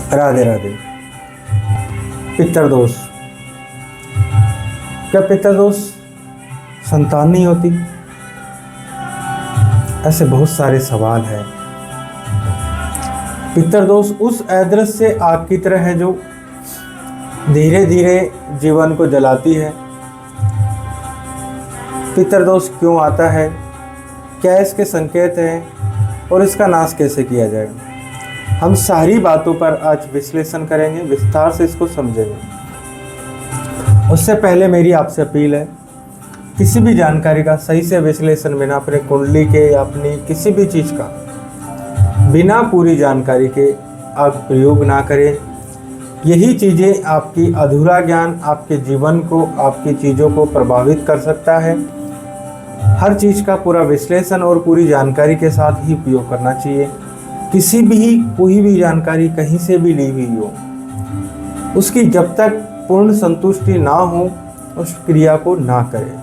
राधे राधे। पितृदोष, क्या पितृदोष संतान नहीं होती? ऐसे बहुत सारे सवाल हैं। पितृदोष उस अदृश्य आग की तरह है जो धीरे धीरे जीवन को जलाती है। पितृदोष क्यों आता है, क्या इसके संकेत हैं और इसका नाश कैसे किया जाए, हम सारी बातों पर आज विश्लेषण करेंगे, विस्तार से इसको समझेंगे। उससे पहले मेरी आपसे अपील है, किसी भी जानकारी का सही से विश्लेषण बिना अपने कुंडली के या अपनी किसी भी चीज़ का बिना पूरी जानकारी के आप प्रयोग ना करें। यही चीज़ें आपकी अधूरा ज्ञान आपके जीवन को, आपकी चीज़ों को प्रभावित कर सकता है। हर चीज़ का पूरा विश्लेषण और पूरी जानकारी के साथ ही उपयोग करना चाहिए। किसी भी कोई भी जानकारी कहीं से भी ली हुई हो, उसकी जब तक पूर्ण संतुष्टि ना हो उस क्रिया को ना करें।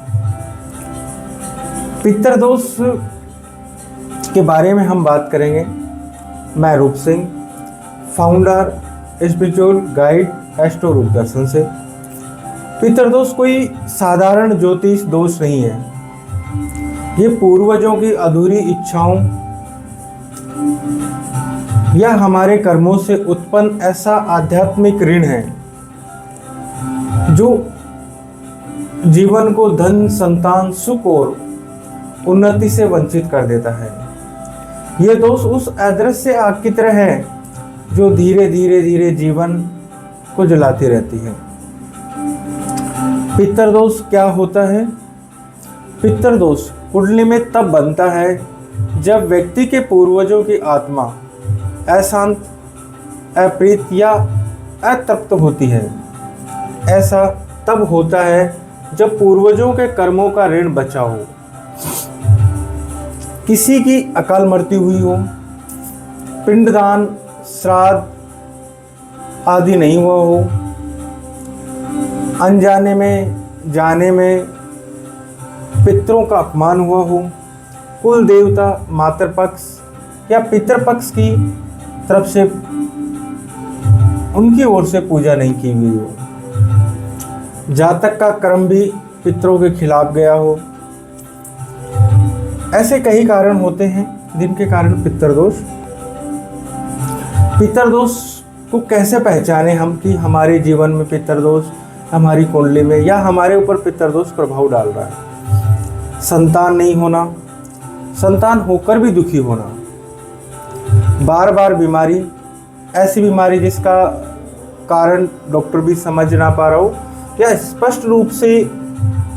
पितृदोष के बारे में हम बात करेंगे। मैं रूप Singh, founder spiritual guide astro रूप दर्शन से। पितृदोष कोई साधारण ज्योतिष दोष नहीं है। ये पूर्वजों की अधूरी इच्छाओं या हमारे कर्मों से उत्पन्न ऐसा आध्यात्मिक ऋण है जो जीवन को धन, संतान, सुख और उन्नति से वंचित कर देता है। ये दोष उस अदृश्य आग की तरह है जो धीरे धीरे धीरे जीवन को जलाती रहती है। पितृदोष क्या होता है? पितृदोष कुंडली में तब बनता है जब व्यक्ति के पूर्वजों की आत्मा अशांत, अप्रीत या अतृप्त होती है। ऐसा तब होता है जब पूर्वजों के कर्मों का ऋण बचा हो, किसी की अकाल मृत्यु हुई हो, पिंडदान, श्राद्ध आदि नहीं हुआ हो, अनजाने में, जाने में पितरों का अपमान हुआ हो, कुल देवता, मातृपक्ष या पितृपक्ष की तरफ से उनकी ओर से पूजा नहीं की हुई हो, जातक का कर्म भी पितरों के खिलाफ गया हो। ऐसे कई कारण होते हैं जिनके कारण पितृदोष को कैसे पहचाने हम कि हमारे जीवन में पितृदोष, हमारी कुंडली में या हमारे ऊपर पितृदोष प्रभाव डाल रहा है। संतान नहीं होना, संतान होकर भी दुखी होना, बार बार बीमारी, ऐसी बीमारी जिसका कारण डॉक्टर भी समझ ना पा रहा हो या स्पष्ट रूप से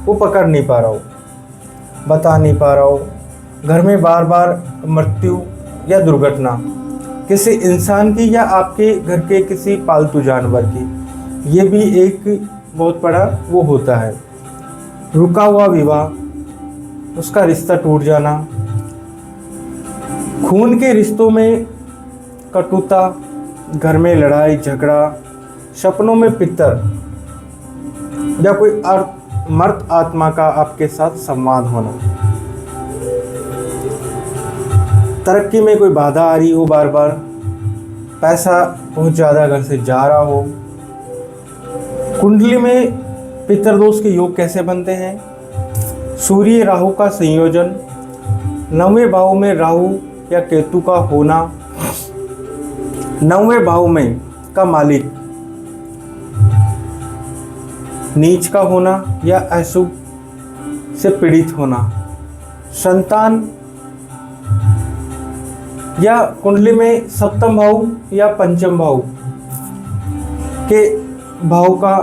वो पकड़ नहीं पा रहा हो, बता नहीं पा रहा हो, घर में बार बार मृत्यु या दुर्घटना किसी इंसान की या आपके घर के किसी पालतू जानवर की, ये भी एक बहुत बड़ा वो होता है। रुका हुआ विवाह, उसका रिश्ता टूट जाना, खून के रिश्तों में कटुता, घर में लड़ाई झगड़ा, सपनों में पितर या कोई मर्त आत्मा का आपके साथ संवाद होना, तरक्की में कोई बाधा आ रही हो, बार बार पैसा बहुत ज़्यादा घर से जा रहा हो। कुंडली में पितृदोष के योग कैसे बनते हैं? सूर्य राहु का संयोजन, 9वें भाव में राहु या केतु का होना, 9वें भाव में का मालिक नीच का होना या अशुभ से पीड़ित होना, संतान या कुंडली में सप्तम भाव या पंचम भाव के भाव का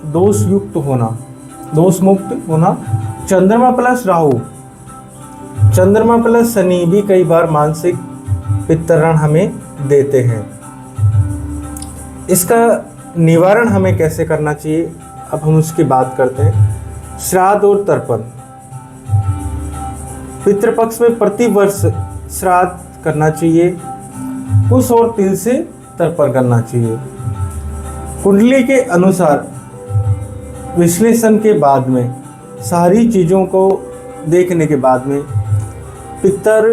दोष युक्त होना, दोष मुक्त होना, चंद्रमा प्लस राहु, चंद्रमा प्लस शनि भी कई बार मानसिक पितरण हमें देते हैं। इसका निवारण हमें कैसे करना चाहिए, अब हम उसकी बात करते हैं। श्राद्ध और तर्पण, पितृपक्ष में प्रति वर्ष श्राद्ध करना चाहिए, कुश और तिल से तर्पण करना चाहिए। कुंडली के अनुसार विश्लेषण के बाद में, सारी चीज़ों को देखने के बाद में पितर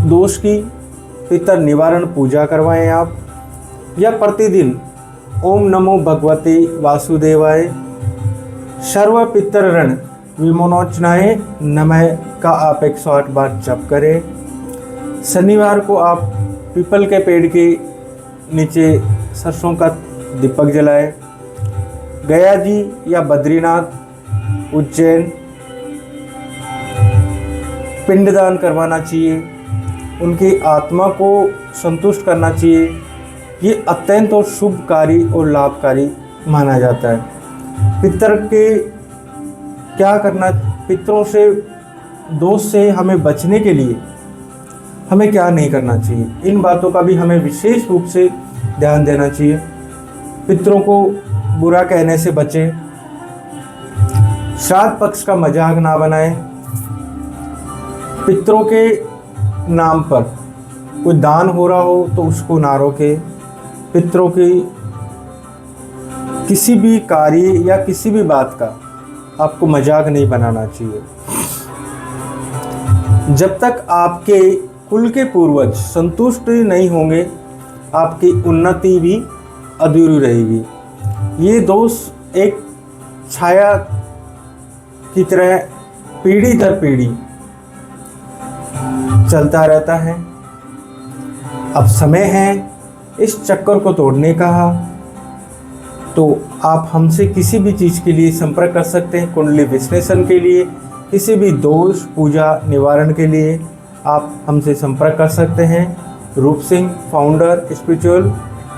दोष की पितर निवारण पूजा करवाएं आप, या प्रतिदिन ओम नमो भगवते वासुदेवाय सर्व पितृ विमोचनाय नमः का आप 108 बार जप करें। शनिवार को आप पीपल के पेड़ के नीचे सरसों का दीपक जलाएं। गया जी या बद्रीनाथ, उज्जैन पिंडदान करवाना चाहिए, उनकी आत्मा को संतुष्ट करना चाहिए। ये अत्यंत और शुभकारी और लाभकारी माना जाता है। पितर के क्या करना, पितरों से दोष से हमें बचने के लिए हमें क्या नहीं करना चाहिए, इन बातों का भी हमें विशेष रूप से ध्यान देना चाहिए। पितरों को बुरा कहने से बचें। श्राद्ध पक्ष का मजाक ना बनाएं। पितरों के नाम पर कोई दान हो रहा हो तो उसको ना रोकें। पितरों की किसी भी कार्य या किसी भी बात का आपको मजाक नहीं बनाना चाहिए। जब तक आपके कुल के पूर्वज संतुष्ट नहीं होंगे, आपकी उन्नति भी अधूरी रहेगी। ये दोष एक छाया की तरह पीढ़ी दर पीढ़ी चलता रहता है। अब समय है इस चक्कर को तोड़ने का। तो आप हमसे किसी भी चीज़ के लिए संपर्क कर सकते हैं। कुंडली विश्लेषण के लिए, किसी भी दोष पूजा निवारण के लिए आप हमसे संपर्क कर सकते हैं। रूप Singh, founder, spiritual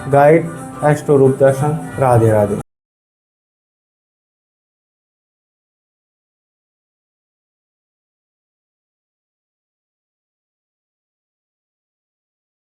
guide, astro रूप दर्शन। राधे राधे।